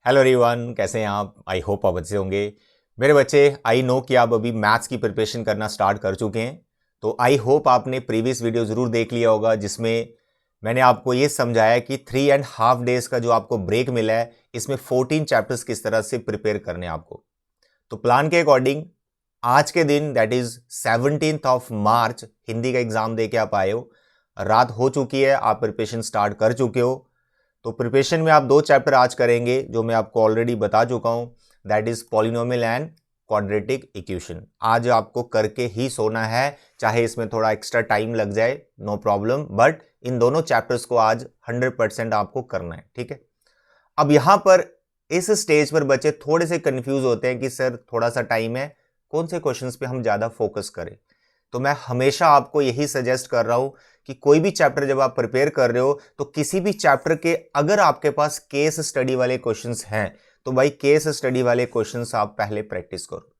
Hello everyone, कैसे हैं आप? आई होप आप अच्छे होंगे। मेरे बच्चे, आई नो कि आप अभी मैथ्स की प्रिपरेशन करना स्टार्ट कर चुके हैं। तो आई होप आपने प्रीवियस वीडियो ज़रूर देख लिया होगा, जिसमें मैंने आपको ये समझाया कि 3.5 डेज़ का जो आपको ब्रेक मिला है, इसमें 14 चैप्टर्स किस तरह से प्रिपेयर करने हैं आपको। तो प्लान के अकॉर्डिंग आज के दिन, that is 17th of March, Hindi का एग्ज़ाम दे के आप आए हो। रात हो चुकी है, आप प्रिपरेशन स्टार्ट कर चुके हो। तो प्रिपरेशन में आप 2 चैप्टर आज करेंगे, जो मैं आपको ऑलरेडी बता चुका हूं, that is polynomial and quadratic equation. आज आपको करके ही सोना है, चाहे इसमें थोड़ा एक्स्ट्रा टाइम लग जाए, नो प्रॉब्लम, बट इन दोनों चैप्टर्स को आज 100% आपको करना है, ठीक है। अब यहां पर इस स्टेज पर बच्चे थोड़े से कंफ्यूज होते हैं कि सर थोड़ा सा टाइम है, कौन से क्वेश्चंस पे हम ज्यादा फोकस करें। तो मैं हमेशा आपको यही सजेस्ट कर रहा हूं कि कोई भी चैप्टर जब आप प्रिपेयर कर रहे हो, तो किसी भी चैप्टर के अगर आपके पास केस स्टडी वाले क्वेश्चंस हैं, तो भाई केस स्टडी वाले क्वेश्चंस आप पहले प्रैक्टिस करो।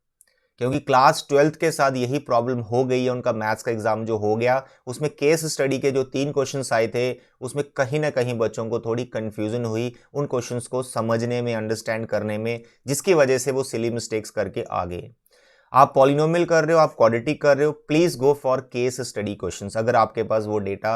क्योंकि क्लास 12th के साथ यही प्रॉब्लम हो गई है। उनका मैथ्स का एग्जाम जो हो गया, उसमें केस स्टडी के जो 3 क्वेश्चंस आए थे, उसमें कहीं ना कहीं बच्चों को थोड़ी कंफ्यूजन हुई उन क्वेश्चंस को समझने में, अंडरस्टैंड करने में, जिसकी वजह से वो सिली मिस्टेक्स करके आ गए। आप पॉलिनोमियल कर रहे हो, आप क्वाड्रेटिक कर रहे हो, please go for case study questions. अगर आपके पास वो डेटा,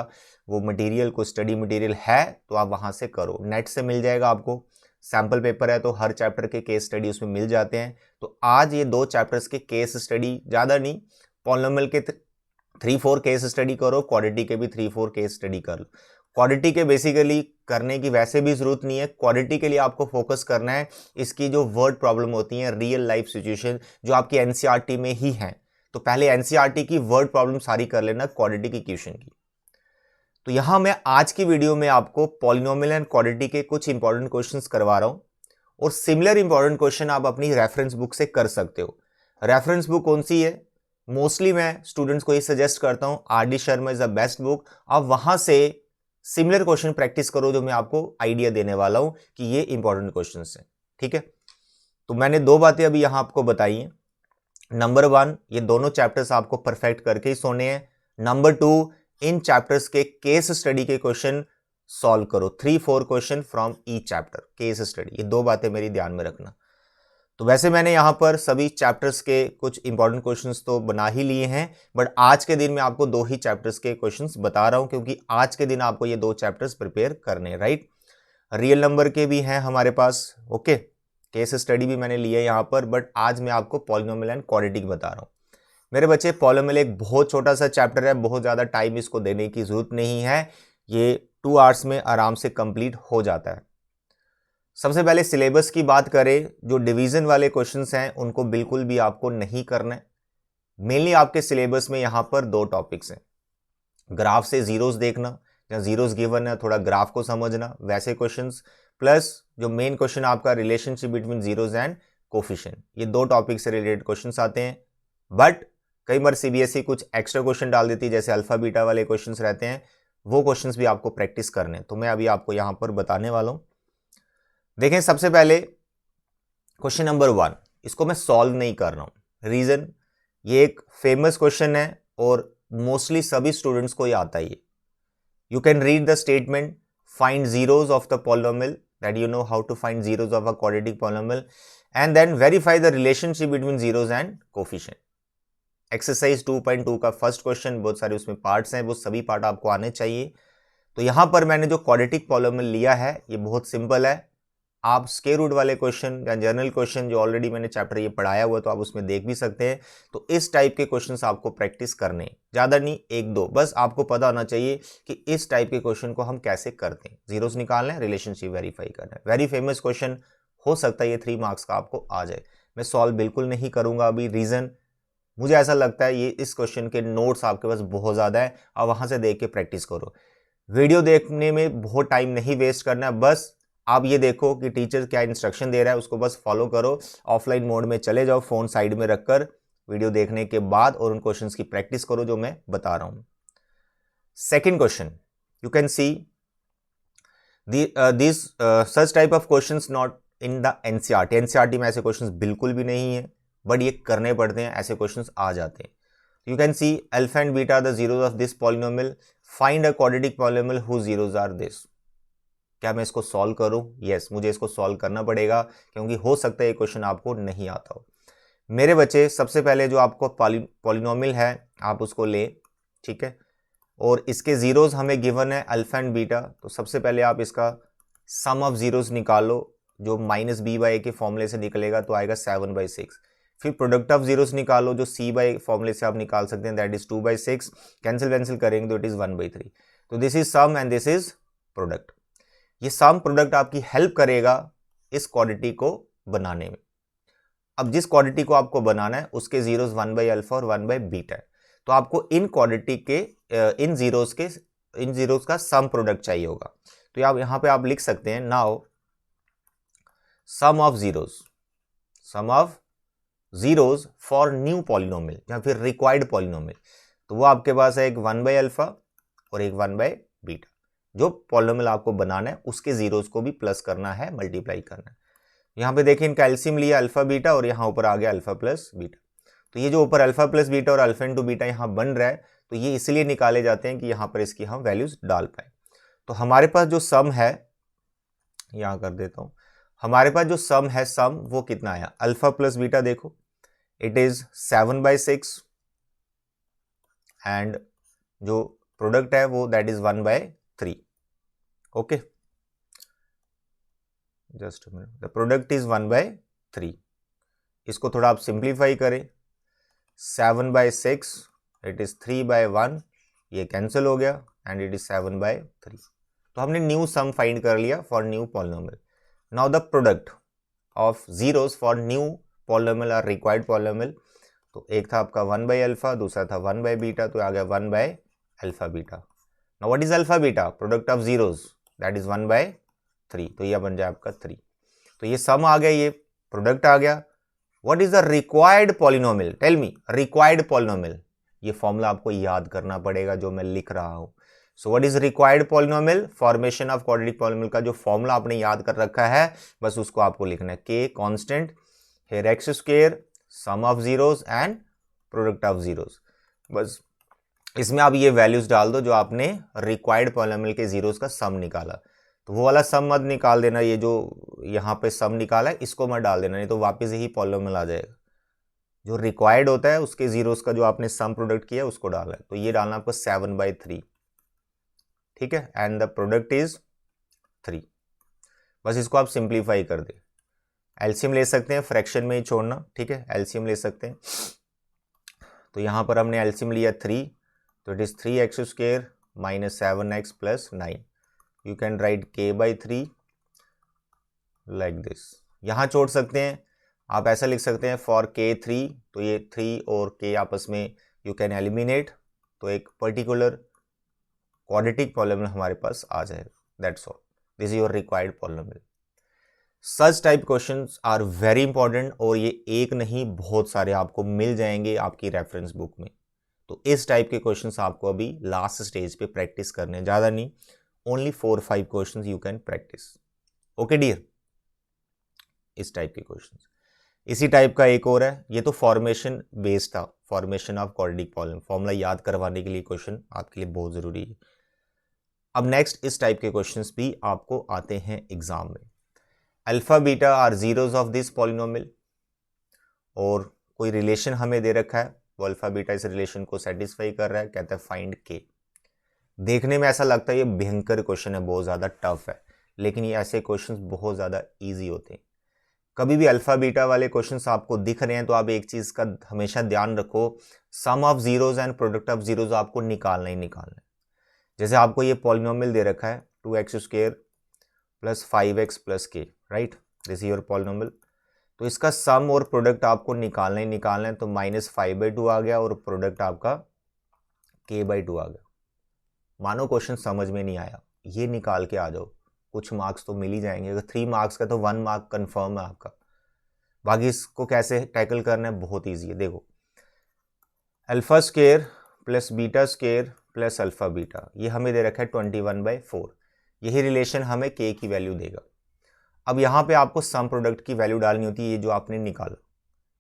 वो मटेरियल, को स्टडी मटेरियल है, तो आप वहां से करो। नेट से मिल जाएगा आपको, सैंपल पेपर है, तो हर चैप्टर के केस स्टडी उसमें मिल जाते हैं। तो आज ये 2 चैप्टर्स के केस स्टडी, ज्यादा नहीं, पॉलिनोमियल के 3-4 केस स्टडी करो, क्वाड्रेटिक के भी 3-4 केस स्टडी कर लो। क्वाड्रेटिक के बेसिकली करने की वैसे भी जरूरत नहीं है। क्वाड्रेटिक के लिए आपको फोकस करना है इसकी जो वर्ड प्रॉब्लम होती है, रियल लाइफ सिचुएशन, जो आपकी एनसीईआरटी में ही है। तो पहले एनसीईआरटी की वर्ड प्रॉब्लम सारी कर लेना क्वाड्रेटिक इक्वेशन की। तो यहां मैं आज की वीडियो में आपको पॉलिनोमियल एंड क्वाड्रेटिक के कुछ इंपॉर्टेंट क्वेश्चंस करवा रहा हूं, और सिमिलर इंपॉर्टेंट क्वेश्चन आप अपनी रेफरेंस बुक से कर सकते हो। रेफरेंस बुक कौन सी है? मोस्टली मैं स्टूडेंट्स को ये सजेस्ट करता हूं, R D Sharma is the best book. आप वहां से सिमिलर क्वेश्चन प्रैक्टिस करो, जो मैं आपको आइडिया देने वाला हूं कि ये इंपॉर्टेंट क्वेश्चन हैं, ठीक है। तो मैंने 2 बातें अभी यहां आपको बताई हैं। नंबर 1, ये दोनों चैप्टर्स आपको परफेक्ट करके ही सोने हैं। नंबर 2, इन चैप्टर्स के केस स्टडी के क्वेश्चन सॉल्व करो, 3-4 question from each chapter, case study. ये 2 बातें मेरी ध्यान में रखना। तो वैसे मैंने यहाँ पर सभी चैप्टर्स के कुछ इंपॉर्टेंट क्वेश्चंस तो बना ही लिए हैं, बट आज के दिन मैं आपको 2 ही चैप्टर्स के क्वेश्चंस बता रहा हूं, क्योंकि आज के दिन आपको ये 2 चैप्टर्स प्रिपेयर करने हैं, राइट। रियल नंबर के भी हैं हमारे पास, ओके। केस स्टडी भी मैंने लिया है यहाँ पर, बट आज मैं आपको पॉलिनोमियल एंड क्वाड्रेटिक बता रहा हूँ। मेरे बच्चे, पॉलिनोमियल एक बहुत छोटा सा चैप्टर है, बहुत ज़्यादा टाइम इसको देने की जरूरत नहीं है। ये 2 आवर्स में आराम से कंप्लीट हो जाता है। सबसे पहले सिलेबस की बात करें, जो डिवीजन वाले क्वेश्चंस हैं उनको बिल्कुल भी आपको नहीं करना है। मेनली आपके सिलेबस में यहाँ पर 2 टॉपिक्स हैं। ग्राफ से जीरोस देखना, जहाँ जीरोस गिवन है, थोड़ा ग्राफ को समझना, वैसे क्वेश्चंस, प्लस जो मेन क्वेश्चन आपका relationship between zeros and coefficient, ये 2 टॉपिक से रिलेटेड क्वेश्चंस आते हैं। बट कई बार सीबीएसई कुछ एक्स्ट्रा क्वेश्चन डाल देती है, जैसे अल्फा बीटा वाले क्वेश्चंस रहते हैं, वो क्वेश्चंस भी आपको प्रैक्टिस करने हैं। तो मैं अभी आपको यहाँ पर बताने वाला हूँ। देखें, सबसे पहले क्वेश्चन नंबर 1, इसको मैं सॉल्व नहीं कर रहा हूं। रीजन, ये एक फेमस क्वेश्चन है और मोस्टली सभी स्टूडेंट्स को ये आता ही है। You can read the statement, find zeros of the polynomial, that you know how to find zeros of a quadratic polynomial, and then verify the relationship between zeros and coefficient. Exercise 2.2 का first question, बहुत सारे उसमें parts हैं, वो सभी part आपको आने चाहिए। तो यहां पर मैंने जो क्वाड्रेटिक पॉलिनोमियल लिया है, ये बहुत सिंपल है। आप स्क्वायर रूट वाले क्वेश्चन या जनरल क्वेश्चन, जो ऑलरेडी मैंने चैप्टर ये पढ़ाया हुआ है, तो आप उसमें देख भी सकते हैं। तो इस टाइप के क्वेश्चंस आपको प्रैक्टिस करने, ज़्यादा नहीं, 1-2, बस आपको पता होना चाहिए कि इस टाइप के क्वेश्चन को हम कैसे करते हैं। जीरोस निकालना है, रिलेशनशिप वेरीफाई करना है। वेरी फेमस क्वेश्चन, हो सकता है ये 3 मार्क्स का आपको आ जाए। मैं सॉल्व बिल्कुल नहीं करूंगा अभी। रीज़न, मुझे ऐसा लगता है ये इस क्वेश्चन के नोट्स आपके पास बहुत ज़्यादा है, आप वहाँ से देख के प्रैक्टिस करो। वीडियो देखने में बहुत टाइम नहीं वेस्ट करना, बस आप ये देखो कि टीचर क्या इंस्ट्रक्शन दे रहा है, उसको बस फॉलो करो। ऑफलाइन मोड में चले जाओ, फोन साइड में रखकर वीडियो देखने के बाद, और उन क्वेश्चंस की प्रैक्टिस करो जो मैं बता रहा हूं। Second question, you can see this such type of questions not in the NCERT. NCERT में ऐसे क्वेश्चंस बिल्कुल भी नहीं है, बट ये करने पड़ते हैं, ऐसे क्वेश्चंस आ जाते हैं। You can see alpha and beta are the zeros of this polynomial, find a quadratic polynomial whose zeros are this. क्या मैं इसको सॉल्व करूं? यस, मुझे इसको सॉल्व करना पड़ेगा, क्योंकि हो सकता है ये क्वेश्चन आपको नहीं आता हो। मेरे बच्चे, सबसे पहले जो आपको पॉलिनोमियल है आप उसको लें, ठीक है, और इसके जीरोस हमें गिवन है अल्फा एंड बीटा। तो सबसे पहले आप इसका सम ऑफ जीरोस निकालो, जो माइनस बी बाई ए के फॉर्मूले से निकलेगा तो आएगा 7/6। फिर प्रोडक्ट ऑफ जीरोस निकालो, जो सी बाई फॉर्मूले से आप निकाल सकते हैं, दैट इज 2/6। कैंसिल करेंगे तो इट इज 1/3। तो this is sum and this is product. ये सम प्रोडक्ट आपकी हेल्प करेगा इस क्वांटिटी को बनाने में। अब जिस क्वांटिटी को आपको बनाना है उसके जीरोस 1/अल्फा और 1/बीटा है, तो आपको इन क्वांटिटी के इन जीरोस का सम प्रोडक्ट चाहिए होगा। तो आप यहां पे आप लिख सकते हैं now sum of zeros for new polynomial या फिर रिक्वायर्ड पॉलिनोमियल। तो वो आपके पास है एक 1/अल्फा और एक 1/बीटा। जो पॉलिनोमियल आपको बनाना है उसके जीरोस को भी प्लस करना है, मल्टीप्लाई करना है। यहाँ पे देखिए इनका एलसीएम लिया अल्फा बीटा और यहाँ ऊपर आ गया अल्फा प्लस बीटा। तो ये जो ऊपर अल्फा प्लस बीटा और अल्फा इंटू बीटा यहाँ बन रहा है, तो ये इसलिए निकाले जाते हैं कि यहाँ पर इसकी हम वैल्यूज डाल पाए। तो हमारे पास जो सम है, यहाँ कर देता हूँ, हमारे पास जो सम है, सम वो कितना आया, अल्फा प्लस बीटा देखो इट इज 7/6 एंड जो प्रोडक्ट है वो that is 1/3। Okay, just a minute, the product is 1/3। इसको थोड़ा आप सिंप्लीफाई करें, 7/6 इट इज 3/1, ये कैंसिल हो गया एंड इट इज 7/3। तो हमने न्यू सम फाइंड कर लिया for new polynomial. Now the product of zeros for new polynomial और रिक्वायर्ड पॉलिनोमियल। तो एक था आपका 1/अल्फा, दूसरा था 1/बीटा, तो आ गया 1/अल्फा beta. Now what is alpha beta? Product of zeros that is 1/3, तो यह बन जाए आपका 3। तो ये सम आ गया, ये प्रोडक्ट आ गया। What is the required polynomial? Tell me, required polynomial, ये फॉर्मूला आपको याद करना पड़ेगा जो मैं लिख रहा हूं। So what is required polynomial? Formation of quadratic polynomial का जो फॉर्मूला आपने याद कर रखा है, बस उसको आपको लिखना है। K constant, here x square, sum of zeros and product of zeros. बस इसमें आप ये वैल्यूज डाल दो जो आपने रिक्वायर्ड पॉलिनोमियल के जीरोस का सम निकाला। तो वो वाला सम मत निकाल देना, ये जो यहाँ पे सम निकाला है इसको मत डाल देना, नहीं तो वापस यही पॉलिनोमियल आ जाएगा। जो रिक्वायर्ड होता है उसके जीरोस का जो आपने सम प्रोडक्ट किया उसको डालना है, तो ये डालना आपको 7/3, ठीक है, एंड द प्रोडक्ट इज 3। बस इसको आप सिंप्लीफाई कर दे, एलसीएम ले सकते हैं, फ्रैक्शन में ही छोड़ना, ठीक है, एलसीएम ले सकते हैं। तो यहाँ पर हमने एलसीएम लिया 3, तो it is 3x square minus 7x plus 9। You can write k/3 like this. यहाँ छोड़ सकते हैं आप, ऐसा लिख सकते हैं फॉर k3, तो ये 3 और k आपस में यू कैन एलिमिनेट, तो एक पर्टिकुलर क्वाड्रेटिक पॉलिनोमियल हमारे पास आ जाएगा। That's all, this is your required polynomial. Such type questions are very important, और ये एक नहीं बहुत सारे आपको मिल जाएंगे आपकी रेफरेंस बुक में। तो इस टाइप के क्वेश्चंस आपको अभी लास्ट स्टेज पे प्रैक्टिस करने, ज़्यादा नहीं, only 4-5 questions you can practice. Okay dear, इस टाइप के क्वेश्चंस। इसी टाइप का एक और है, ये तो फॉर्मेशन बेस्ड था, formation of quadratic polynomial, formula याद करवाने के लिए क्वेश्चन आपके लिए बहुत ज़रूरी है। अब नेक्स्ट इस टाइप के क्वेश्चंस भी आपको आते हैं एग्जाम में। Alpha beta are zeros of this polynomial, और कोई रिलेशन हमें दे रखा है, वो अल्फा बीटा इस रिलेशन को सेटिस्फाई कर रहा है, कहता है फाइंड के। देखने में ऐसा लगता है ये भयंकर क्वेश्चन है, बहुत ज़्यादा टफ है, लेकिन ये ऐसे क्वेश्चंस बहुत ज़्यादा इजी होते हैं। कभी भी अल्फा बीटा वाले क्वेश्चंस आपको दिख रहे हैं तो आप एक चीज़ का हमेशा ध्यान रखो, sum of zeros and product of zeros आपको निकालना ही निकालना है। जैसे आपको ये पॉलिनोमियल दे रखा है 2x square plus 5x plus k, right, this is your polynomial. तो इसका सम और प्रोडक्ट आपको निकालना ही निकालना है, तो -5/2 आ गया और प्रोडक्ट आपका k/2 आ गया। मानो क्वेश्चन समझ में नहीं आया, ये निकाल के आ जाओ, कुछ मार्क्स तो मिल ही जाएंगे। अगर 3 मार्क्स का तो 1 मार्क कन्फर्म है आपका। बाकी इसको कैसे टैकल करना है, बहुत ईजी है। देखो, alpha square plus beta square plus alpha beta, ये हमें दे रखा है 21/4। यही रिलेशन हमें k की वैल्यू देगा। अब यहाँ पे आपको सम प्रोडक्ट की वैल्यू डालनी होती है, ये जो आपने निकाला,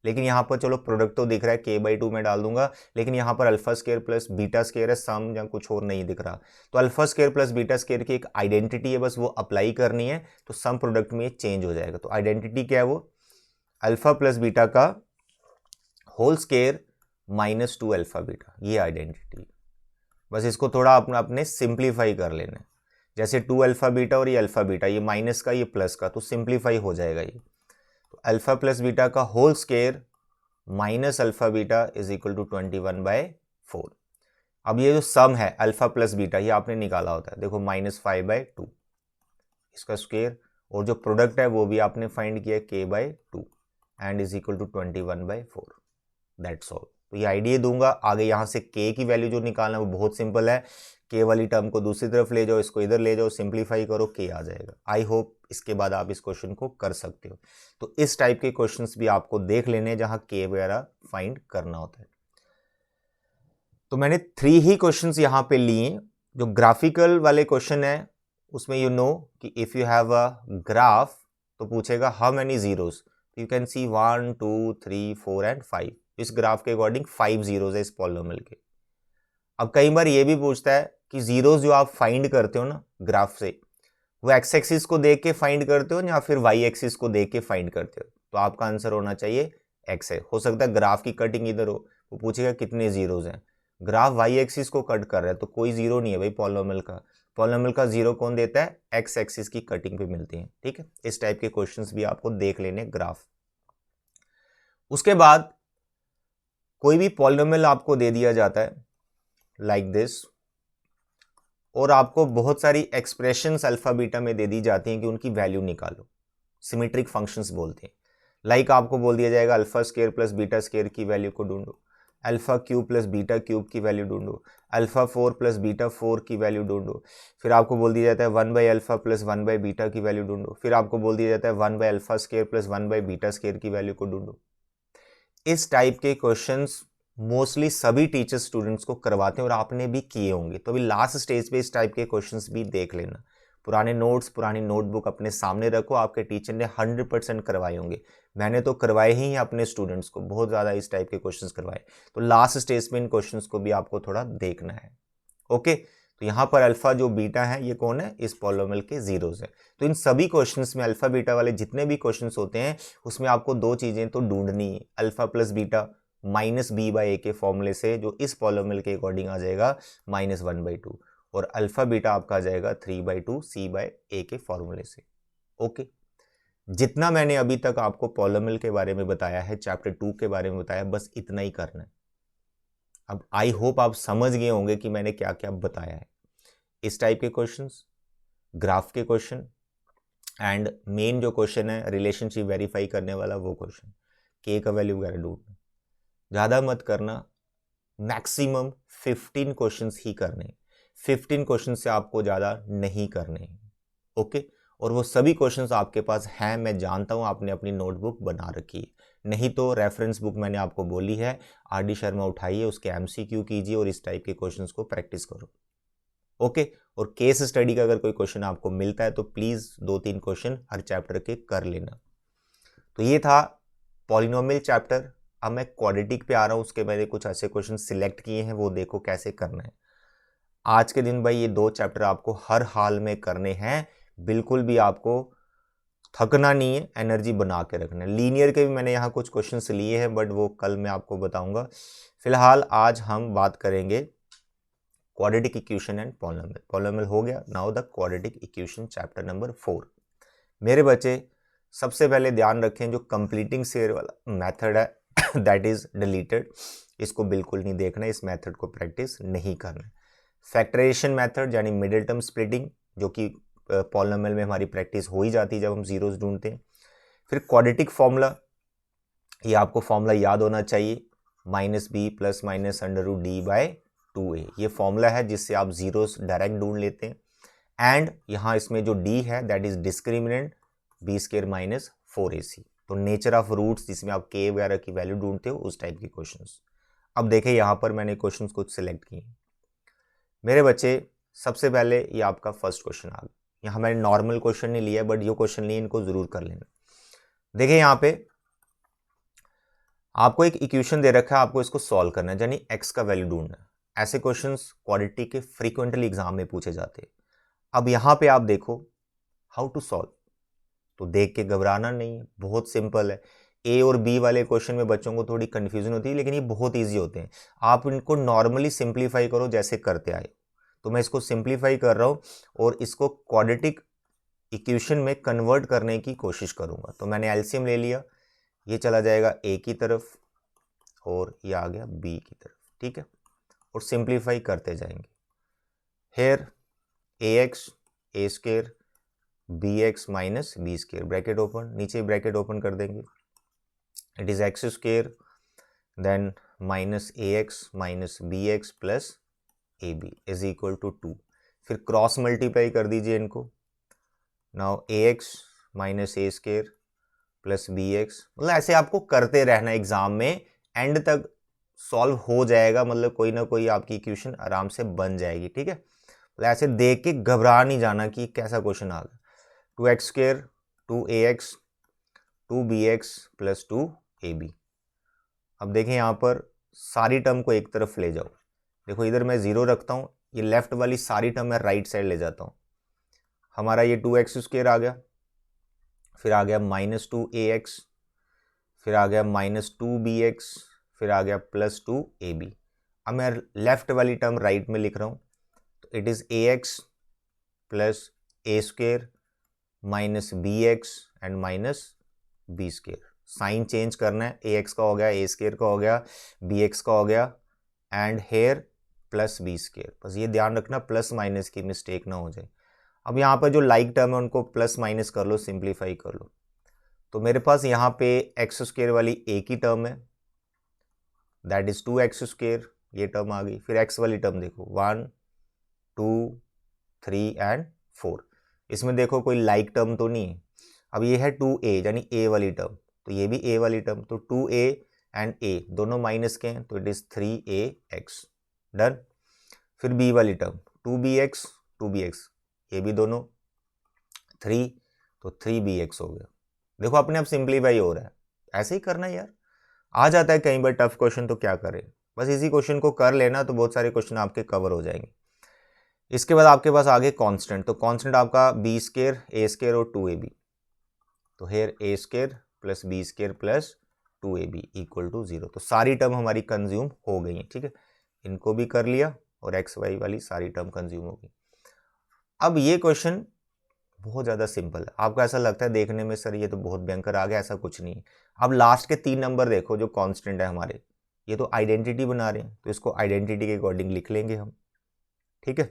लेकिन यहाँ पर चलो प्रोडक्ट तो दिख रहा है, k/2 में डाल दूंगा, लेकिन यहाँ पर alpha square plus beta square है, सम या कुछ और नहीं दिख रहा। तो alpha square plus beta square की एक आइडेंटिटी है, बस वो अप्लाई करनी है, तो सम प्रोडक्ट में ये चेंज हो जाएगा। तो आइडेंटिटी क्या है, वो अल्फा प्लस बीटा का whole square minus 2 alpha beta, ये आइडेंटिटी। बस इसको थोड़ा अपने सिंप्लीफाई कर लेना है, जैसे 2 अल्फा बीटा और ये अल्फा बीटा, ये माइनस का ये प्लस का, तो सिंप्लीफाई हो जाएगा ये। तो अल्फा प्लस बीटा का whole square minus alpha beta is equal to 21/4। अब ये जो सम है अल्फा प्लस बीटा, ये आपने निकाला होता है, देखो -5/2 इसका स्क्वायर, और जो प्रोडक्ट है वो भी आपने फाइंड किया k/2 and is equal to 21/4, that's all. तो ये आइडिया दूंगा, आगे यहाँ से k की वैल्यू जो निकालना है वो बहुत सिंपल है, k वाली टर्म को दूसरी तरफ ले जाओ, इसको इधर ले जाओ, सिंप्लीफाई करो, k आ जाएगा। आई होप इसके बाद आप इस क्वेश्चन को कर सकते हो। तो इस टाइप के क्वेश्चंस भी आपको देख लेने जहां k वगैरह फाइंड करना होता है। तो मैंने 3 ही क्वेश्चंस यहाँ पे लिए। जो ग्राफिकल वाले क्वेश्चन है उसमें यू नो कि if you have a graph तो पूछेगा how many zeros, you can C 1 2 3 4 and 5। इस ग्राफ के अकॉर्डिंग 5 जीरोस है इस पॉलिनोमियल के। अब कई बार ये भी पूछता है कि जीरोस जो आप फाइंड करते हो ना ग्राफ से, वो एक्स एक्सिस को देख के फाइंड करते हो या फिर वाई एक्सिस को देख के फाइंड करते हो। तो आपका आंसर होना चाहिए एक्स है। हो सकता है ग्राफ की कटिंग इधर हो, वो पूछेगा कितने जीरोस हैं, ग्राफ वाई एक्सिस को कट कर रहा है तो कोई जीरो नहीं है भाई पॉलिनोमियल का। पॉलिनोमियल का जीरो कौन देता है, एक्स एक्सिस की कटिंग पे मिलती है। ठीक है, इस टाइप के क्वेश्चंस भी आपको देख लेने ग्राफ। उसके बाद कोई भी पॉलिनोमियल आपको दे दिया जाता है लाइक दिस, और आपको बहुत सारी एक्सप्रेशंस अल्फा बीटा में दे दी जाती हैं कि उनकी वैल्यू निकालो, सिमेट्रिक फंक्शंस बोलते हैं। लाइक आपको बोल दिया जाएगा alpha square plus beta square की वैल्यू को ढूंढो, alpha cube plus beta cube की वैल्यू ढूंढो, अल्फा 4 प्लस बीटा 4 की वैल्यू ढूंढो। फिर आपको बोल दिया जाता है 1/अल्फा प्लस 1/बीटा की वैल्यू ढूंढो। फिर आपको बोल दिया जाता है 1/अल्फा स्केयर प्लस 1/बीटा स्केयर की वैल्यू को ढूंढो। इस टाइप के क्वेश्चंस मोस्टली सभी टीचर्स स्टूडेंट्स को करवाते हैं और आपने भी किए होंगे। तो अभी लास्ट स्टेज पे इस टाइप के क्वेश्चंस भी देख लेना। पुराने नोट्स, पुरानी नोटबुक अपने सामने रखो, आपके टीचर ने 100% करवाए होंगे। मैंने तो करवाए ही अपने स्टूडेंट्स को, बहुत ज़्यादा इस टाइप के क्वेश्चंस करवाए। तो लास्ट स्टेज में इन क्वेश्चंस को भी आपको थोड़ा देखना है। ओके, तो यहाँ पर अल्फा जो बीटा है ये कौन है, इस पॉलिनोमियल के जीरोस है। तो इन सभी क्वेश्चंस में अल्फा बीटा वाले जितने भी क्वेश्चंस होते हैं उसमें आपको 2 चीज़ें तो ढूंढनी है, अल्फा प्लस बीटा -b/a के फॉर्मूले से जो इस पॉलिनोमियल के अकॉर्डिंग आ जाएगा -1/2, और अल्फा बीटा आपका आ जाएगा 3/2 c/a के फॉर्मूले से। ओके, जितना मैंने अभी तक आपको पॉलिनोमियल के बारे में बताया है, चैप्टर 2 के बारे में बताया, बस इतना ही करना है। अब आई होप आप समझ गए होंगे कि मैंने क्या क्या बताया है। इस टाइप के क्वेश्चंस, ग्राफ के क्वेश्चन, एंड मेन जो क्वेश्चन है रिलेशनशिप वेरीफाई करने वाला वो क्वेश्चन, के का वैल्यू वगैरह ढूंढना। ज़्यादा मत करना, मैक्सिमम 15 क्वेश्चंस ही करने, 15 क्वेश्चन से आपको ज़्यादा नहीं करने। ओके, और वो सभी क्वेश्चंस आपके पास हैं, मैं जानता हूँ आपने अपनी नोटबुक बना रखी है, नहीं तो रेफरेंस बुक मैंने आपको बोली है RD शर्मा उठाइए, उसके MCQ कीजिए और इस टाइप के क्वेश्चंस को प्रैक्टिस करो। ओके, और केस स्टडी का अगर कोई क्वेश्चन आपको मिलता है तो प्लीज़ 2-3 क्वेश्चन हर चैप्टर के कर लेना। तो ये था पॉलिनोमियल चैप्टर। अब मैं क्वाड्रेटिक पे आ रहा हूँ, उसके मैंने कुछ ऐसे क्वेश्चन सिलेक्ट किए हैं, वो देखो कैसे करना है। आज के दिन भाई ये 2 चैप्टर आपको हर हाल में करने हैं, बिल्कुल भी आपको थकना नहीं है, एनर्जी बना के रखना है। लीनियर के भी मैंने यहाँ कुछ क्वेश्चंस लिए हैं बट वो कल मैं आपको बताऊंगा। फिलहाल आज हम बात करेंगे quadratic equation and polynomial. Polynomial हो गया, now the quadratic equation chapter number 4। मेरे बच्चे सबसे पहले ध्यान रखें जो कंप्लीटिंग स्क्वायर वाला मेथड है दैट इज डिलीटेड, इसको बिल्कुल नहीं देखना, इस मेथड को प्रैक्टिस नहीं करना। फैक्टराइजेशन मेथड यानी मिडिल टर्म स्प्लिटिंग, जो कि पॉलिनोमियल में हमारी प्रैक्टिस हो ही जाती है जब हम जीरोस ढूंढते हैं। फिर क्वाड्रेटिक फॉर्मूला, ये आपको फॉर्मूला याद होना चाहिए, -b + -√d/2a, ये फॉर्मूला है जिससे आप जीरोस डायरेक्ट ढूंढ लेते हैं। एंड यहाँ इसमें जो d है that is discriminant b² - 4ac, तो नेचर ऑफ रूट्स जिसमें आप k वगैरह की वैल्यू ढूंढते हो उस टाइप के क्वेश्चंस। अब देखें यहाँ पर मैंने क्वेश्चंस कुछ सिलेक्ट किए। मेरे बच्चे सबसे पहले ये आपका फर्स्ट क्वेश्चन आ गया। यहाँ मैंने नॉर्मल क्वेश्चन नहीं लिया बट जो क्वेश्चन लिए इनको जरूर कर लेना। देखिए यहाँ पे आपको एक इक्वेशन दे रखा है, आपको इसको सॉल्व करना है, यानी एक्स का वैल्यू ढूंढना है। ऐसे क्वेश्चंस क्वाड्रेटिक के फ्रीक्वेंटली एग्जाम में पूछे जाते हैं। अब यहां पे आप देखो हाउ टू सॉल्व, तो देख के घबराना नहीं है, बहुत सिंपल है। ए और बी वाले क्वेश्चन में बच्चों को थोड़ी कंफ्यूजन होती है, लेकिन ये बहुत इजी होते हैं। आप इनको नॉर्मली सिंप्लीफाई करो जैसे करते आए। तो मैं इसको सिंप्लीफाई कर रहा हूं और इसको क्वाड्रेटिक इक्वेशन में कन्वर्ट करने की कोशिश करूंगा। तो मैंने एलसीएम ले लिया, ये चला जाएगा ए की तरफ और ये आ गया बी की तरफ, ठीक है, और सिंप्लीफाई करते जाएंगे। Here a x a square b x minus b square, bracket open, नीचे ब्रैकेट ओपन कर देंगे, it is x square then minus a x minus b x plus a b is equal to 2। फिर cross multiply कर दीजिए इनको, now a x minus a square plus b x, मतलब ऐसे आपको करते रहना एग्जाम में, एंड तक सॉल्व हो जाएगा, मतलब कोई ना कोई आपकी इक्वेशन आराम से बन जाएगी, ठीक है। मतलब ऐसे देख के घबरा नहीं जाना कि कैसा क्वेश्चन आ गया। 2x square 2ax 2bx plus 2ab। अब देखें यहाँ पर सारी टर्म को एक तरफ ले जाओ, देखो इधर मैं 0 रखता हूँ, ये लेफ्ट वाली सारी टर्म मैं राइट साइड ले जाता हूँ। हमारा ये 2x स्क्वायर आ गया, फिर आ गया माइनस 2ax, फिर आ गया माइनस 2bx, फिर आ गया प्लस 2ab। अब मैं लेफ्ट वाली टर्म राइट में लिख रहा हूँ, तो it is ax plus a square minus b x and minus b square. Sign change करना है, ए एक्स का हो गया, ए स्क्वायर का हो गया, बी एक्स का हो गया, and here plus b square. बस ये ध्यान रखना प्लस माइनस की मिस्टेक ना हो जाए। अब यहाँ पर जो लाइक टर्म है उनको प्लस माइनस कर लो, सिंप्लीफाई कर लो। तो मेरे पास यहाँ पे एक्स स्क्वायर वाली ए की टर्म है, दैट इज 2x स्क्वायर, ये टर्म आ गई। फिर एक्स वाली टर्म देखो 1 2 3 एंड 4, इसमें देखो कोई लाइक टर्म तो नहीं है। अब ये है 2a यानी a वाली टर्म, तो ये भी a वाली टर्म, तो 2a एंड a दोनों माइनस के हैं, तो इट इज 3ax, डन। फिर b वाली टर्म 2bx 2bx, ये भी दोनों 3, तो 3bx हो गया। देखो अपने आप सिंप्लीफाई हो रहा है, ऐसे ही करना है यार। आ जाता है कई बार टफ क्वेश्चन, तो क्या करें, बस इसी क्वेश्चन को कर लेना, तो बहुत सारे क्वेश्चन आपके कवर हो जाएंगे। इसके बाद आपके पास आगे कांस्टेंट, तो कांस्टेंट आपका बी स्क्वायर ए स्क्वायर और 2ab, तो here a square plus b square plus 2ab equal to 0। तो सारी टर्म हमारी कंज्यूम हो गई है, ठीक है, इनको भी कर लिया और एक्स वाई वाली सारी टर्म कंज्यूम हो गई। अब ये क्वेश्चन बहुत ज़्यादा सिंपल है, आपको ऐसा लगता है देखने में सर ये तो बहुत भयंकर आ गया, ऐसा कुछ नहीं है। अब लास्ट के 3 नंबर देखो जो कांस्टेंट है हमारे, ये तो आइडेंटिटी बना रहे हैं, तो इसको आइडेंटिटी के अकॉर्डिंग लिख लेंगे हम, ठीक है।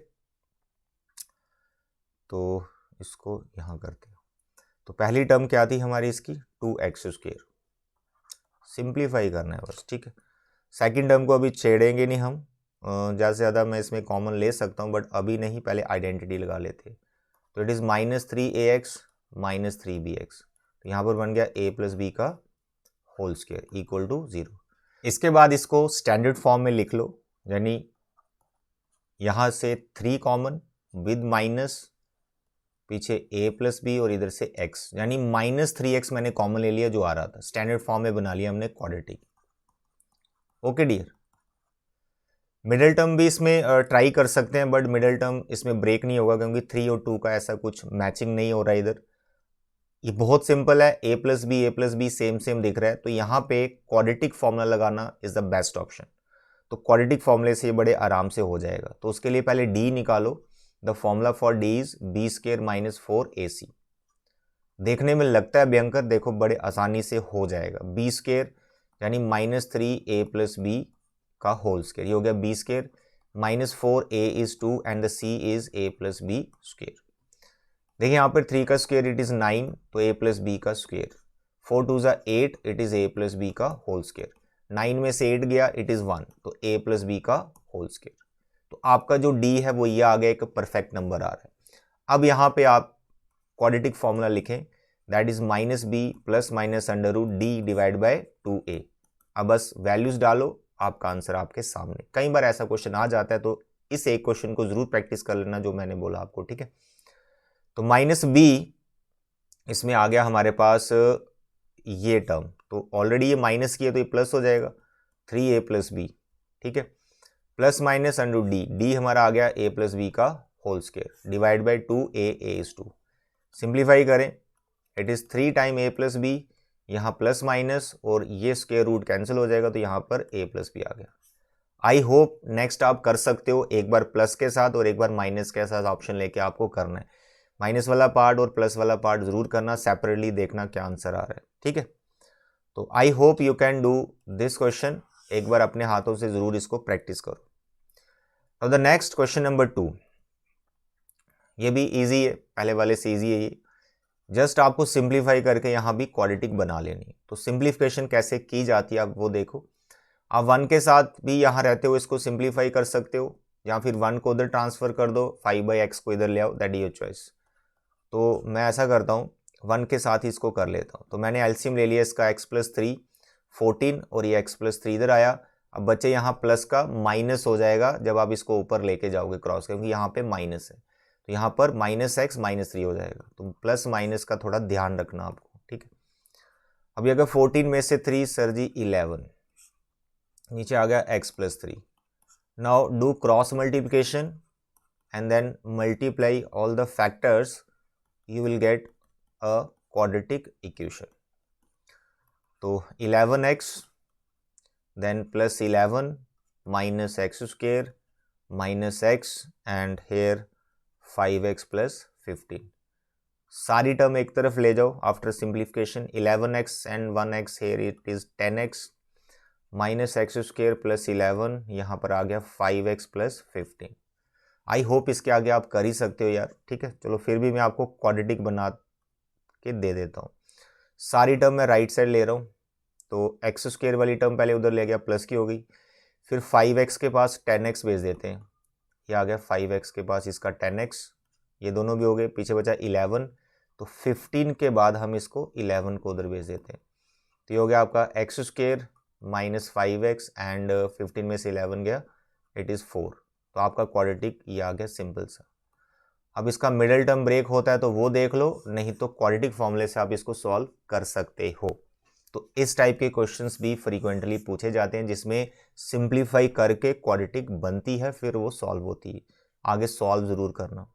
तो इसको यहाँ करते हैं, तो पहली टर्म क्या थी हमारी इसकी 2x स्क्वायर, सिंप्लीफाई करना है बस, ठीक है। सेकंड टर्म को अभी छेड़ेंगे नहीं हम, ज़्यादा से ज़्यादा मैं इसमें कॉमन ले सकता हूँ, बट अभी नहीं, पहले आइडेंटिटी लगा लेते। तो it is minus 3ax minus 3bx, तो यहाँ पर बन गया a प्लस बी का होल स्क्वायर इक्वल टू 0। इसके बाद इसको स्टैंडर्ड फॉर्म में लिख लो, यानी यहाँ से 3 कॉमन विद माइनस, पीछे a प्लस बी और इधर से x, यानी माइनस 3x मैंने कॉमन ले लिया जो आ रहा था, स्टैंडर्ड फॉर्म में बना लिया हमने quadratic. Okay dear, middle term भी इसमें ट्राई कर सकते हैं, बट मिडिल टर्म इसमें ब्रेक नहीं होगा क्योंकि 3 और 2 का ऐसा कुछ मैचिंग नहीं हो रहा है इधर। ये बहुत सिंपल है, a plus B same same दिख रहा है, तो यहाँ पे क्वाड्रेटिक फॉर्मूला लगाना इज द बेस्ट ऑप्शन। तो क्वाड्रेटिक फॉर्मूले से ये बड़े आराम से हो जाएगा। तो उसके लिए पहले d निकालो, the formula for d is b square minus 4ac। देखने में लगता है भयंकर, देखो बड़े आसानी से हो जाएगा। बी स्क्वायर यानी माइनस 3a प्लस बी का होल स्क्वायर, ये हो गया b square, minus 4a is 2 and the c is a plus b square. देखिए यहाँ पर 3 का स्क्वायर इट इज 9, तो a प्लस बी का स्क्वायर, 4 2 ज़ा 8 it is a plus b का होल स्क्वायर, 9 में से 8 गया इट इज 1, तो a प्लस बी का होल स्क्वायर। तो आपका जो d है वो ये आ गया, एक परफेक्ट नंबर आ रहा है। अब यहाँ पे आप क्वाड्रेटिक फॉर्मूला लिखें, that is minus b plus minus under root d divide by 2a। अब बस वैल्यूज डालो, आपका आंसर आपके सामने। कई बार ऐसा क्वेश्चन आ जाता है, तो इस एक क्वेश्चन को जरूर प्रैक्टिस कर लेना जो मैंने बोला आपको, ठीक है। तो माइनस बी इसमें आ गया हमारे पास ये टर्म, तो ऑलरेडी ये माइनस की है तो ये प्लस हो जाएगा 3a प्लस बी, ठीक है। Plus minus under d, d हमारा आ गया a प्लस बी का whole square divide by 2a is 2। Simplify करें, it is 3 time a plus b, यहाँ प्लस माइनस और ये स्क्वायर रूट कैंसिल हो जाएगा तो यहाँ पर a प्लस बी आ गया। आई होप नेक्स्ट आप कर सकते हो, एक बार प्लस के साथ और एक बार माइनस के साथ ऑप्शन लेके आपको करना है। माइनस वाला पार्ट और प्लस वाला पार्ट जरूर करना, सेपरेटली देखना क्या आंसर आ रहा है, ठीक है। तो I hope you can do this question, एक बार अपने हाथों से जरूर इसको प्रैक्टिस करो। अब द नेक्स्ट क्वेश्चन नंबर 2, ये भी इजी है, पहले वाले से इजी है ये। जस्ट आपको सिंप्लीफाई करके यहाँ भी क्वाड्रेटिक बना लेनी है। तो सिंप्लीफिकेशन कैसे की जाती है आप वो देखो। आप 1 के साथ भी यहाँ रहते हो इसको सिंप्लीफाई कर सकते हो, या फिर 1 को उधर ट्रांसफर कर दो, 5/x को इधर ले आओ, दैट इज योर चॉइस। तो मैं ऐसा करता हूँ 1 के साथ ही इसको कर लेता हूँ। तो मैंने एलसीएम ले लिया इसका x + 3 14 और ये x + 3 इधर आया। अब बच्चे यहाँ प्लस का माइनस हो जाएगा जब आप इसको ऊपर लेके जाओगे क्रॉस, क्योंकि यहाँ पे माइनस है तो यहाँ पर -x -3 हो जाएगा। तो प्लस माइनस का थोड़ा ध्यान रखना आपको, ठीक है। अभी अगर 14 में से 3 सर जी 11, नीचे आ गया x + 3। Now do cross multiplication and then multiply all the factors, you will get a quadratic equation. तो 11x then plus 11 minus x square minus x and here 5x plus 15। सारी टर्म एक तरफ ले जाओ after simplification. 11x and 1x here it is 10x minus x square plus 11, यहाँ पर आ गया 5x plus 15। आई hope इसके आगे आप कर ही सकते हो यार, ठीक है। चलो फिर भी मैं आपको क्वाड्रेटिक बना के दे देता हूँ। सारी टर्म मैं राइट साइड ले रहा हूँ, तो एक्स स्क्वायर वाली टर्म पहले उधर ले गया, प्लस की हो गई। फिर 5x के पास 10x भेज देते हैं, ये आ गया 5x के पास इसका 10x, ये दोनों भी हो गए। पीछे बचा 11, तो 15 के बाद हम इसको 11 को उधर भेज देते हैं, तो ये हो गया आपका x square minus 5x and 15 में से 11 गया, इट इज़ 4। तो आपका क्वाड्रेटिक ये आ गया सिंपल सा। अब इसका मिडिल टर्म ब्रेक होता है तो वो देख लो, नहीं तो क्वाड्रेटिक फॉर्मूले से आप इसको सॉल्व कर सकते हो। तो इस टाइप के क्वेश्चंस भी फ्रीक्वेंटली पूछे जाते हैं जिसमें सिंप्लीफाई करके क्वाड्रेटिक बनती है, फिर वो सॉल्व होती है। आगे सॉल्व जरूर करना।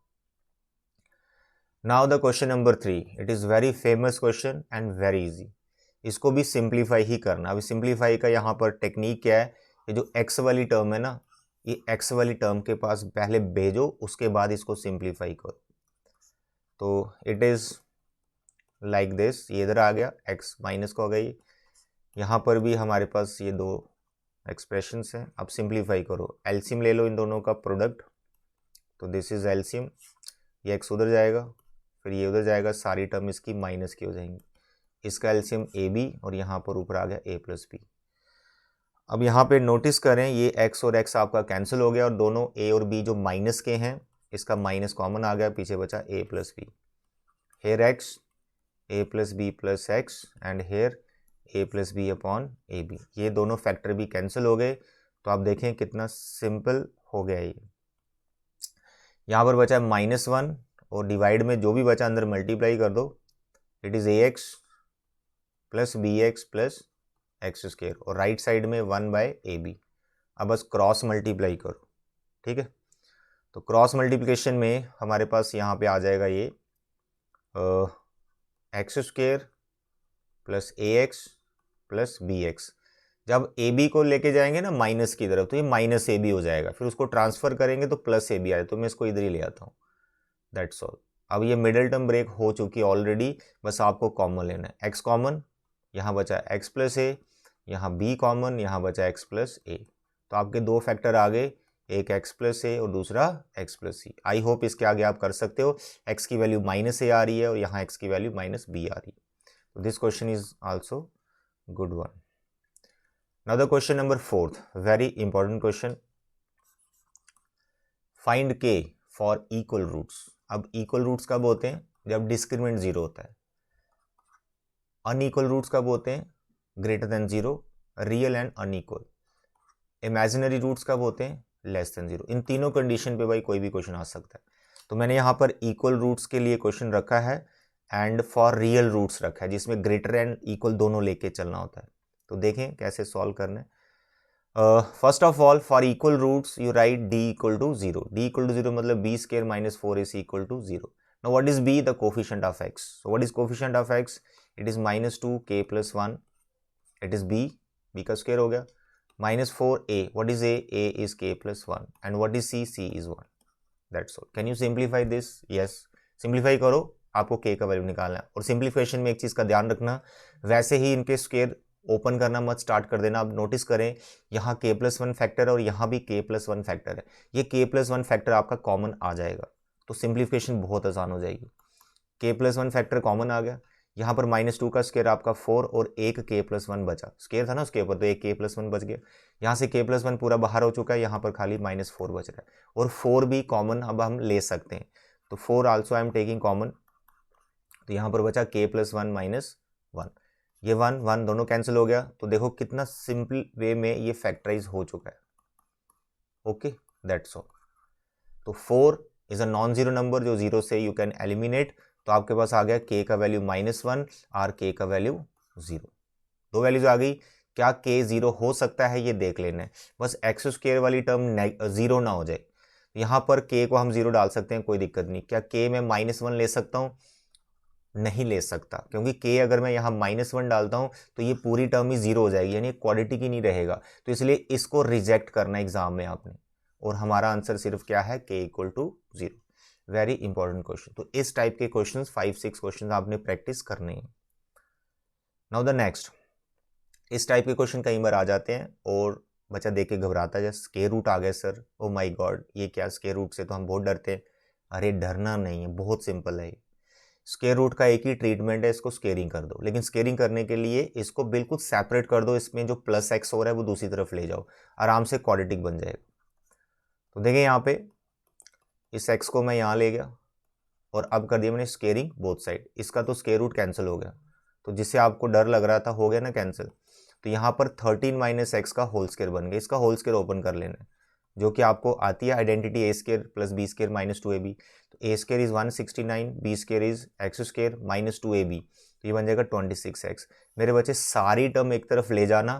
Now the question number 3, it is very famous question and very easy. इसको भी सिंप्लीफाई ही करना। अभी सिंप्लीफाई का यहाँ पर टेक्निक क्या है, ये जो एक्स वाली टर्म है ना, ये एक्स वाली टर्म के पास पहले भेजो, उसके बाद इसको सिंप्लीफाई करो। तो इट इज़ लाइक दिस, ये इधर आ गया, एक्स माइनस को आ गई, यहाँ पर भी हमारे पास ये दो एक्सप्रेशंस हैं। अब सिंप्लीफाई करो, एलसीएम ले लो इन दोनों का प्रोडक्ट, तो दिस इज़ एलसीएम, ये एक्स उधर जाएगा, फिर ये उधर जाएगा, सारी टर्म इसकी माइनस की हो जाएंगी। इसका एलसीएम ए बी और यहाँ पर ऊपर आ गया ए प्लस बी। अब यहाँ पे नोटिस करें ये x और x आपका कैंसिल हो गया और दोनों a और b जो माइनस के हैं इसका माइनस कॉमन आ गया, पीछे बचा a plus b. Here x a plus b plus x and here a plus b upon a b, ये दोनों फैक्टर भी कैंसिल हो गए। तो आप देखें कितना सिंपल हो गया ये। यहाँ पर बचा -1 और डिवाइड में जो भी बचा अंदर मल्टीप्लाई कर दो, it is ax plus b x plus x square और राइट साइड में 1/ab। अब बस क्रॉस मल्टीप्लाई करो, ठीक है। तो क्रॉस मल्टीप्लिकेशन में हमारे पास यहाँ पे आ जाएगा ये एक्स स्क्वायर प्लस ए एक्स प्लस बी एक्स। जब ए बी को लेके जाएंगे ना माइनस की तरफ तो ये माइनस ए बी हो जाएगा, फिर उसको ट्रांसफर करेंगे तो प्लस ए बी आए, तो मैं इसको इधर ही ले आता हूँ, दैट्स ऑल। अब ये मिडिल टर्म ब्रेक हो चुकी है ऑलरेडी, बस आपको कॉमन लेना है। एक्स कॉमन, यहाँ बचा एक्स प्लस ए, यहाँ b कॉमन, यहाँ बचा x प्लस ए। तो आपके दो फैक्टर आ गए, एक x प्लस ए और दूसरा x plus c. I hope इसके आगे आप कर सकते हो। x की वैल्यू -a आ रही है और यहाँ x की वैल्यू -b आ रही है। तो this question is also good one. Now the question number 4, very important question. Find k for equal roots. अब इक्वल रूट्स कब होते हैं, जब डिस्क्रिमिनेंट 0 होता है। अनइक्वल रूट्स कब होते हैं, greater than 0, real and unequal. Imaginary roots कब होते हैं, लेस देन 0। इन तीनों कंडीशन पे भाई कोई भी क्वेश्चन आ सकता है। तो मैंने यहाँ पर इक्वल रूट्स के लिए क्वेश्चन रखा है एंड फॉर रियल रूट्स रखा है जिसमें ग्रेटर एंड इक्वल दोनों लेके चलना होता है। तो देखें कैसे सॉल्व करना है। First of all for equal roots you write d equal to zero. D equal to zero मतलब b square minus 4ac equal to zero. Now what is b? The coefficient of x. So what is coefficient of x? It is minus 2k plus 1। It is b का square हो गया। Minus 4a, what is a is k plus 1 and what is c is 1। That's all. Can you simplify this? Yes, simplify करो, आपको k का value निकालना है। और simplification में एक चीज़ का ध्यान रखना, वैसे ही इनके स्क्वायर ओपन करना मत स्टार्ट कर देना। आप नोटिस करें यहाँ k प्लस 1 फैक्टर है और यहाँ भी k प्लस 1 फैक्टर है। ये k प्लस 1 फैक्टर आपका कॉमन आ जाएगा तो सिंप्लीफिकेशन बहुत आसान हो जाएगी। k प्लस 1 फैक्टर कॉमन आ गया। यहाँ पर -2 का स्क्वायर आपका 4 और एक k प्लस 1 बचा। स्क्वायर था ना उसके ऊपर, तो एक k प्लस 1 बच गया। यहाँ से k प्लस 1 पूरा बाहर हो चुका है, यहाँ पर खाली -4 बच रहा है। और 4 भी कॉमन अब हम ले सकते हैं, तो 4 also I am taking common. तो यहाँ पर बचा k प्लस 1 माइनस 1। ये 1 1 दोनों कैंसिल हो गया। तो देखो कितना सिंपल वे में ये फैक्टराइज हो चुका है। Okay, that's all. तो 4 is a non zero number जो जीरो से यू कैन एलिमिनेट। तो आपके पास आ गया k का वैल्यू -1 और k का वैल्यू 0। दो वैल्यूज आ गई। क्या k 0 हो सकता है ये देख लेना है, बस एक्स स्क्वायर वाली टर्म 0 ना हो जाए। यहाँ पर k को हम 0 डाल सकते हैं, कोई दिक्कत नहीं। क्या k में -1 ले सकता हूँ? नहीं ले सकता, क्योंकि k अगर मैं यहाँ -1 डालता हूँ तो ये पूरी टर्म ही 0 हो जाएगी, यानी क्वाड्रेटिक ही नहीं रहेगा। तो इसलिए इसको रिजेक्ट करना एग्जाम में आपने। और हमारा आंसर सिर्फ क्या है? k equal to 0। Very important question. तो इस टाइप के क्वेश्चंस 5-6 क्वेश्चंस आपने प्रैक्टिस करने हैं। नाउ द नेक्स्ट, इस टाइप के क्वेश्चन कई बार आ जाते हैं और बच्चा देख के घबराता है, स्क्वायर रूट आ गया सर, ओ माय गॉड ये क्या, स्क्वायर रूट से तो हम बहुत डरते हैं। अरे डरना नहीं है, बहुत सिंपल है। स्क्वायर रूट का एक ही ट्रीटमेंट है, इसको स्केयरिंग कर दो। लेकिन स्केयरिंग करने के लिए इसको बिल्कुल सेपरेट कर दो, इसमें जो प्लस एक्स हो रहा है वो दूसरी तरफ ले जाओ, आराम से क्वाड्रेटिक बन जाएगा। तो देखिए यहाँ पे इस एक्स को मैं यहाँ ले गया और अब कर दिया मैंने स्केयरिंग बोथ साइड। इसका तो स्क्वायर रूट कैंसिल हो गया, तो जिससे आपको डर लग रहा था हो गया ना कैंसिल। तो यहाँ पर 13 माइनस एक्स का होल स्क्वायर बन गया। इसका होल स्क्वायर ओपन कर लेना है, जो कि आपको आती है identity a square plus b square minus 2ab। तो a square is 169, b square is x square minus 2ab, तो ये बन जाएगा 26x। मेरे बच्चे सारी टर्म एक तरफ ले जाना,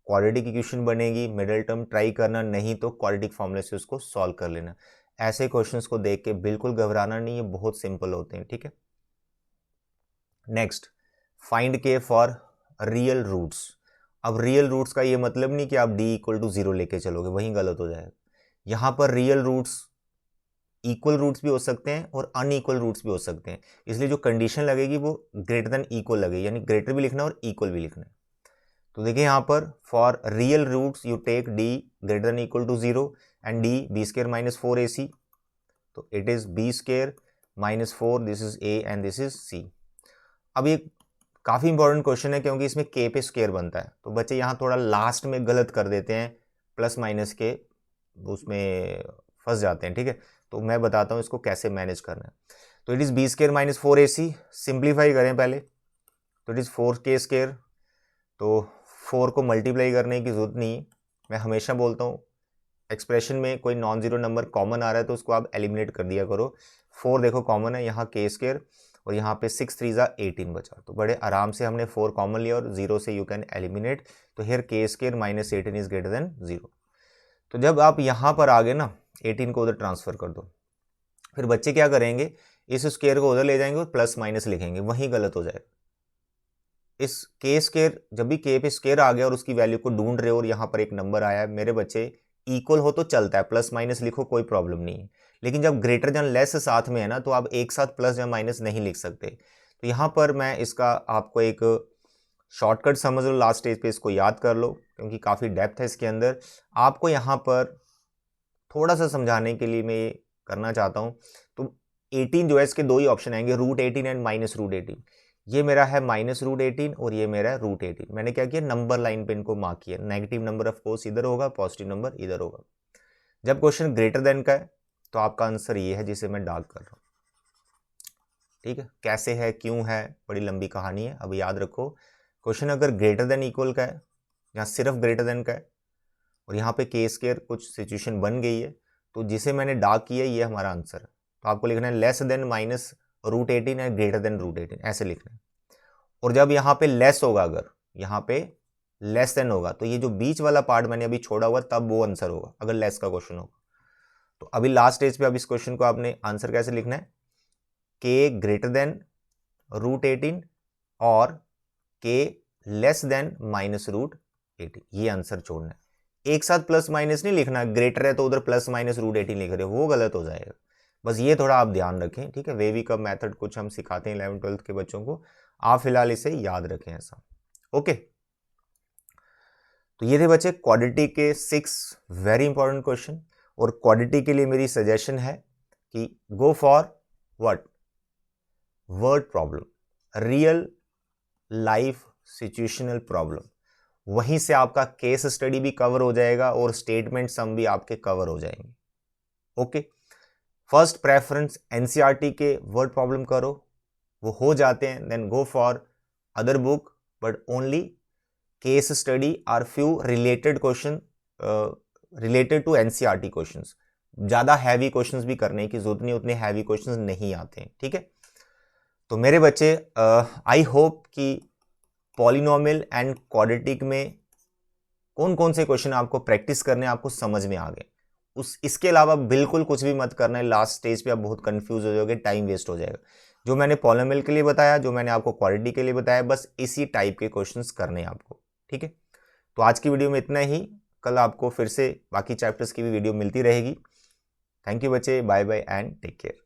क्वाड्रेटिक इक्वेशन बनेगी। मिडिल टर्म ट्राई करना, नहीं तो क्वाड्रेटिक फॉर्मूले से उसको सॉल्व कर लेना। ऐसे क्वेश्चंस को देख के बिल्कुल घबराना नहीं, ये बहुत सिंपल होते हैं, ठीक है। नेक्स्ट, फाइंड के फॉर रियल रूट्स। अब रियल रूट्स का ये मतलब नहीं कि आप d इक्वल टू 0 लेके चलोगे, वहीं गलत हो जाएगा। यहाँ पर रियल रूट्स इक्वल रूट्स भी हो सकते हैं और अनइक्वल रूट्स भी हो सकते हैं, इसलिए जो कंडीशन लगेगी वो ग्रेटर देन इक्वल लगेगी, यानी ग्रेटर भी लिखना है और इक्वल भी लिखना है। तो देखिए यहाँ पर for real roots you take d greater than equal to 0 and d b square minus 4ac। तो it is b square minus 4, this is a and this is c। अब ये काफ़ी इंपॉर्टेंट क्वेश्चन है क्योंकि इसमें k पे square बनता है, तो बच्चे यहाँ थोड़ा लास्ट में गलत कर देते हैं, प्लस माइनस के उसमें फंस जाते हैं, ठीक है। तो मैं बताता हूँ इसको कैसे मैनेज करना है। तो it is b square minus 4ac, simplify करें पहले। तो इट इज़ 4k स्क्वायर। तो 4 को मल्टीप्लाई करने की जरूरत नहीं, मैं हमेशा बोलता हूँ एक्सप्रेशन में कोई नॉन जीरो नंबर कॉमन आ रहा है तो उसको आप एलिमिनेट कर दिया करो। 4 देखो कॉमन है, यहाँ k स्क्वायर और यहाँ पे 6 3 ज़ा 18 बचा, तो बड़े आराम से हमने 4 कॉमन लिया और 0 से यू कैन एलिमिनेट। तो here k square minus 18 is greater than 0। तो जब आप यहाँ पर आ गए ना, 18 को उधर ट्रांसफर कर दो। फिर बच्चे क्या करेंगे, इस स्क्वायर को उधर ले जाएंगे और प्लस माइनस लिखेंगे, वहीं गलत हो जाएगा। इस k स्क्वायर, जब भी k पे स्क्वायर आ गया और उसकी वैल्यू को ढूंढ रहे हो और यहाँ पर एक नंबर आया है, मेरे बच्चे इक्वल हो तो चलता है, प्लस माइनस लिखो कोई प्रॉब्लम नहीं है। लेकिन जब ग्रेटर देन लेस साथ में है ना, तो आप एक साथ प्लस या माइनस नहीं लिख सकते। तो यहाँ पर मैं इसका आपको एक शॉर्टकट समझ लो, लास्ट स्टेज पे इसको याद कर लो क्योंकि काफ़ी डेप्थ है इसके अंदर। आपको यहाँ पर थोड़ा सा समझाने के लिए मैं ये करना चाहता हूँ। तो 18 जो है, इसके दो ही ऑप्शन आएंगे, √18 एंड -√18। ये मेरा है -√18 और ये मेरा है √18। मैंने क्या किया, नंबर लाइन पे इनको मार्क किया। नेगेटिव नंबर ऑफ कोर्स इधर होगा, पॉजिटिव नंबर इधर होगा। जब क्वेश्चन ग्रेटर देन का है तो आपका आंसर ये है जिसे मैं डार्क कर रहा हूँ, ठीक है। कैसे है, क्यों है, बड़ी लंबी कहानी है। अब याद रखो, क्वेश्चन अगर ग्रेटर देन इक्वल का है या सिर्फ ग्रेटर देन का है और यहाँ पे k स्क्वायर कुछ सिचुएशन बन गई है, तो जिसे मैंने डार्क किया ये हमारा आंसर है। तो आपको लिखना है लेस देन माइनस √18 है ग्रेटर देन √18 ऐसे लिखना है। और जब यहाँ पे लेस होगा, अगर यहाँ पे लेस देन होगा तो ये जो बीच वाला पार्ट मैंने अभी छोड़ा हुआ तब वो आंसर होगा अगर लेस का क्वेश्चन होगा। तो अभी लास्ट स्टेज पे अब इस क्वेश्चन को आपने आंसर कैसे लिखना है, के ग्रेटर देन √18 और के लेस देन -√18, ये आंसर छोड़ना है। एक साथ प्लस माइनस नहीं लिखना, ग्रेटर है तो उधर प्लस माइनस √18 लिख रहे हो, वो गलत हो जाएगा। बस ये थोड़ा आप ध्यान रखें, ठीक है। वेवी कप मेथड कुछ हम सिखाते हैं 11th-12th के बच्चों को, आप फिलहाल इसे याद रखें ऐसा, ओके। तो ये थे बच्चे क्वाड्रेटिक के 6 वेरी इंपॉर्टेंट क्वेश्चन। और क्वाड्रेटिक के लिए मेरी सजेशन है कि go for what, word problem, real life situational problem, वहीं से आपका केस स्टडी भी कवर हो जाएगा और स्टेटमेंट सम भी आपके कवर हो जाएंगे, ओके। फर्स्ट प्रेफरेंस एनसीईआरटी के वर्ड प्रॉब्लम करो, वो हो जाते हैं, then go for other book, but only case study are few related question related to NCERT questions. ज़्यादा हैवी क्वेश्चंस भी करने की जरूरत नहीं, उतने हैवी क्वेश्चंस नहीं आते हैं, ठीक है। तो मेरे बच्चे आई होप कि पॉलिनोमियल एंड क्वाड्रेटिक में कौन कौन से क्वेश्चन आपको प्रैक्टिस करने आपको समझ में आ गए। इसके अलावा बिल्कुल कुछ भी मत करना है, लास्ट स्टेज पे आप बहुत कंफ्यूज हो जाओगे, टाइम वेस्ट हो जाएगा। जो मैंने पॉलिनोमियल के लिए बताया, जो मैंने आपको क्वाड्रेटिक के लिए बताया, बस इसी टाइप के क्वेश्चंस करने हैं आपको, ठीक है। तो आज की वीडियो में इतना ही, कल आपको फिर से बाकी चैप्टर्स की भी वीडियो मिलती रहेगी। थैंक यू बच्चे, bye bye and take care.